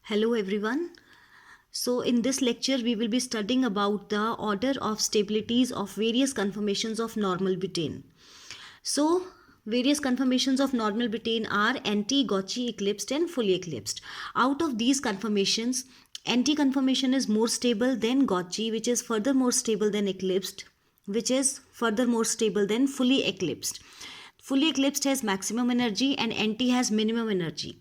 Hello everyone. So in this lecture we will be studying about the order of stabilities of various conformations of normal butane. So various conformations of normal butane are anti, Gauchy, eclipsed and fully eclipsed. Out of these conformations, anti conformation is more stable than Gauchy, which is further more stable than eclipsed, which is further more stable than fully eclipsed. Fully eclipsed has maximum energy and anti has minimum energy.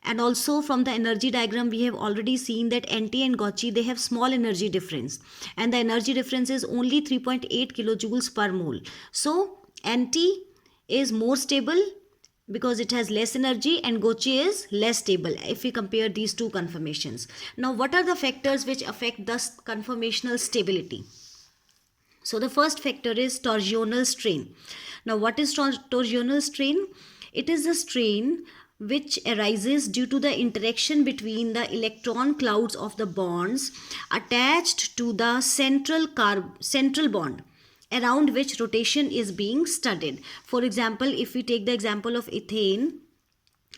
And also from the energy diagram we have already seen that anti and Gauchy, they have small energy difference, and the energy difference is only 3.8 kilojoules per mole. So anti is more stable because it has less energy, and Gauchy is less stable if we compare these two conformations. Now what are the factors which affect the conformational stability? So the first factor is torsional strain. Now what is torsional strain? It is a strain which arises due to the interaction between the electron clouds of the bonds attached to the central bond around which rotation is being studied. For example, if we take the example of ethane,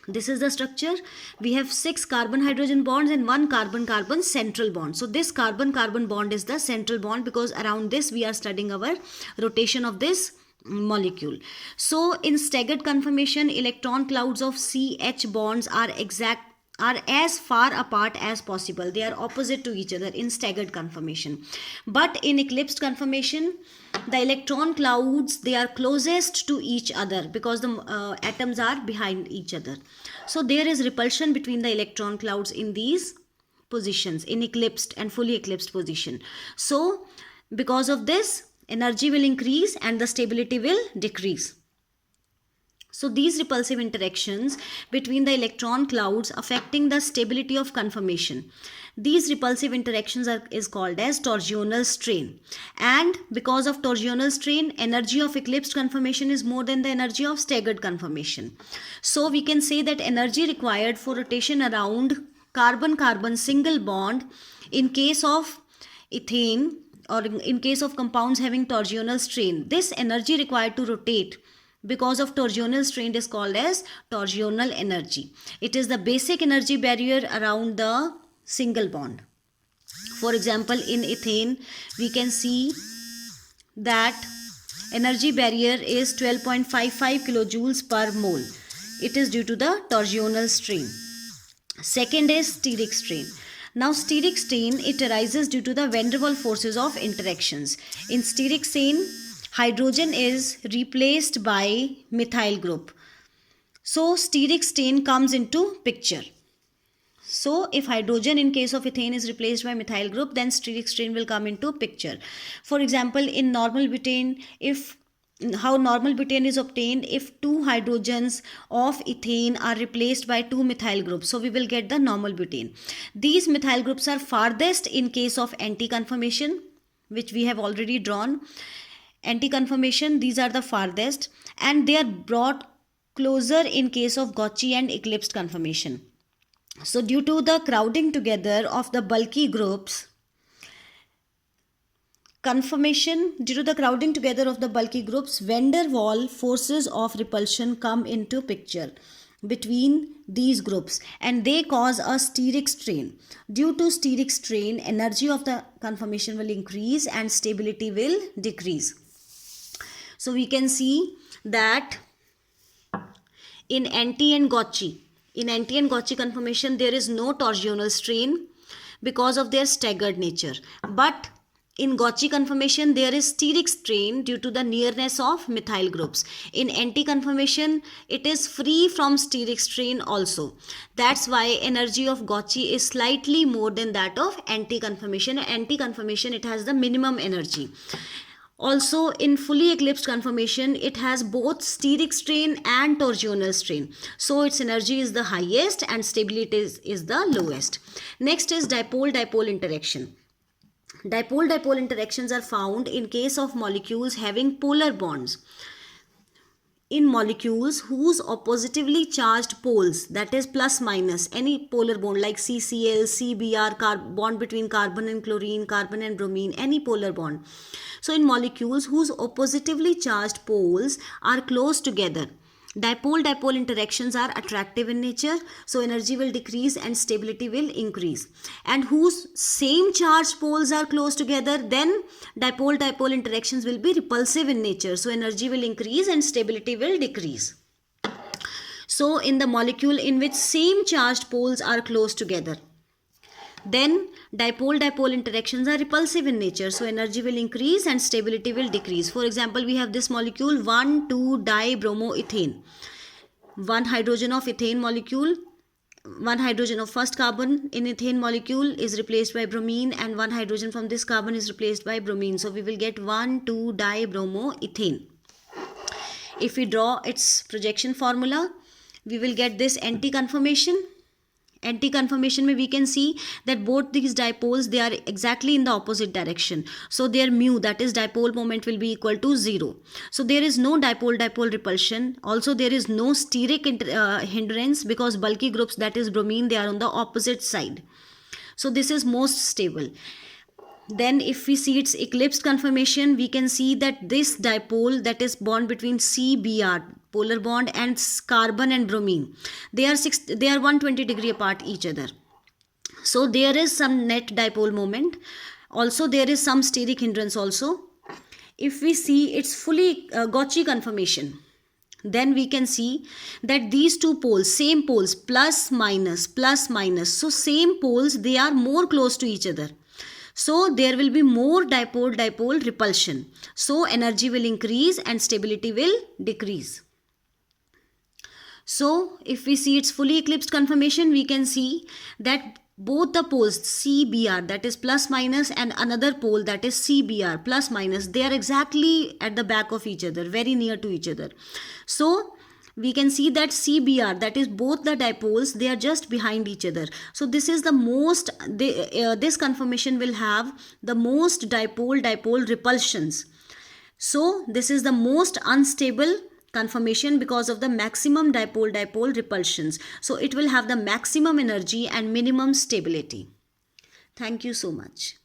this is the structure. We have 6 carbon hydrogen bonds and 1 carbon carbon central bond. So this carbon carbon bond is the central bond because around this we are studying our rotation of this molecule. So in staggered conformation, electron clouds of CH bonds are as far apart as possible. They are opposite to each other in staggered conformation. But in eclipsed conformation, the electron clouds, they are closest to each other because the atoms are behind each other. So there is repulsion between the electron clouds in these positions, in eclipsed and fully eclipsed position. So because of this, energy will increase and the stability will decrease. So these repulsive interactions between the electron clouds affecting the stability of conformation. These repulsive interactions is called as torsional strain. And because of torsional strain, energy of eclipsed conformation is more than the energy of staggered conformation. So we can say that energy required for rotation around carbon-carbon single bond in case of ethane or in case of compounds having torsional strain, this energy required to rotate because of torsional strain is called as torsional energy. It is the basic energy barrier around the single bond. For example, in ethane, we can see that energy barrier is 12.55 kilojoules per mole. It is due to the torsional strain. Second is steric strain. Now steric strain, it arises due to the van der Waals forces of interactions. In steric strain, hydrogen is replaced by methyl group. So steric strain comes into picture. So if hydrogen in case of ethane is replaced by methyl group, then steric strain will come into picture. For example, in normal butane, how normal butane is obtained if 2 hydrogens of ethane are replaced by 2 methyl groups. So we will get the normal butane. These methyl groups are farthest in case of anti-conformation, which we have already drawn. Anti-conformation, these are the farthest, and they are brought closer in case of Gauchy and eclipsed conformation. So due to the crowding together of the bulky groups, van der Waals forces of repulsion come into picture between these groups and they cause a steric strain. Due to steric strain, energy of the conformation will increase and stability will decrease. So we can see that in anti and Gauchy conformation, there is no torsional strain because of their staggered nature. But in Gauchy conformation, there is steric strain due to the nearness of methyl groups. In anti-conformation, it is free from steric strain also. That's why energy of Gauchy is slightly more than that of anti-conformation. Anti-conformation, it has the minimum energy. Also, in fully eclipsed conformation, it has both steric strain and torsional strain. So its energy is the highest and stability is the lowest. Next is dipole-dipole interaction. Dipole-dipole interactions are found in case of molecules having polar bonds. In molecules whose oppositively charged poles, that is plus minus, any polar bond like CCl, CBr, bond between carbon and chlorine, carbon and bromine, any polar bond. So in molecules whose oppositively charged poles are close together, Dipole-dipole interactions are attractive in nature, so energy will decrease and stability will increase. And whose same charged poles are close together, then dipole-dipole interactions will be repulsive in nature, so energy will increase and stability will decrease. So in the molecule in which same charged poles are close together, then dipole-dipole interactions are repulsive in nature, so energy will increase and stability will decrease. For example, we have this molecule 1,2-dibromoethane. One hydrogen of ethane molecule, one hydrogen of first carbon in ethane molecule is replaced by bromine, and one hydrogen from this carbon is replaced by bromine. So we will get 1,2-dibromoethane. If we draw its projection formula, we will get this anti-conformation. Anti-conformation mein we can see that both these dipoles, they are exactly in the opposite direction, so their mu, that is dipole moment, will be equal to 0. So there is no dipole-dipole repulsion. Also there is no steric hindrance, because bulky groups, that is bromine, they are on the opposite side. So this is most stable. Then if we see its eclipsed conformation, we can see that this dipole, that is bond between CBr, polar bond, and carbon and bromine, they are 120 degree apart each other. So there is some net dipole moment. Also there is some steric hindrance also. If we see its fully Gauchy conformation, then we can see that these two poles, same poles, plus minus, so same poles, they are more close to each other. So there will be more dipole-dipole repulsion. So energy will increase and stability will decrease. So if we see its fully eclipsed conformation, we can see that both the poles CBr, that is plus minus, and another pole, that is CBr plus minus, they are exactly at the back of each other, very near to each other. So we can see that CBr, that is both the dipoles, they are just behind each other. So this is the most, this conformation will have the most dipole-dipole repulsions. So this is the most unstable conformation because of the maximum dipole-dipole repulsions. So it will have the maximum energy and minimum stability. Thank you so much.